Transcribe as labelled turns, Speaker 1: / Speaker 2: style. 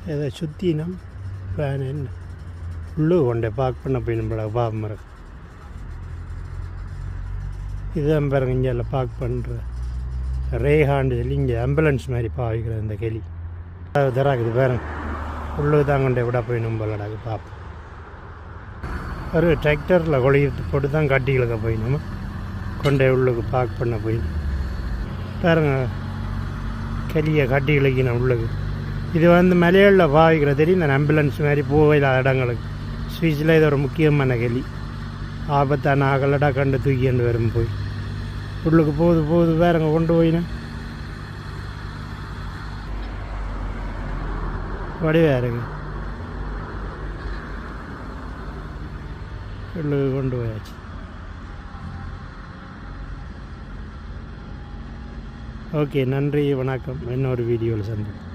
Speaker 1: இதை சுற்றினம் வேன் என்ன உள்ளு கொண்டே பார்க் பண்ண போய் நம்மள பாமரம் இதுதான் பாருங்க இங்கே பார்க் பண்ணுற ரேஹாண்டு சொல்லி இங்கே ஆம்புலன்ஸ் மாதிரி பாவிக்கிறது இந்த கெளி தராக்குது பாருங்க உள்ளு தான் கொண்டே விட போய் நம்மளடாக்கு பார்ப்போம் ஒரு டிராக்டரில் கொழித்து போட்டு தான் கட்டிகளுக்க போய் நம்ம கொண்டே உள்ளுக்கு பார்க் பண்ண போய் பாருங்க கெளியை கட்டிகளுக்கு நான் உள்ளுக்கு இது வந்து மலையாளில் பாவிக்கிற தெரியும் இந்த ஆம்புலன்ஸ் மாதிரி போகல இடங்களுக்கு ஸ்வீச்சில் இது ஒரு முக்கியமான கெளி ஆபத்தான ஆகலடா கண்டு தூக்கிண்டு வரும் போய் உள்ளுக்கு போகுது வேறங்க கொண்டு போயினா வடிவேறுங்க உள்ளுக்கு கொண்டு போயாச்சு ஓகே நன்றி வணக்கம் இன்னொரு வீடியோவில் சந்திப்போம்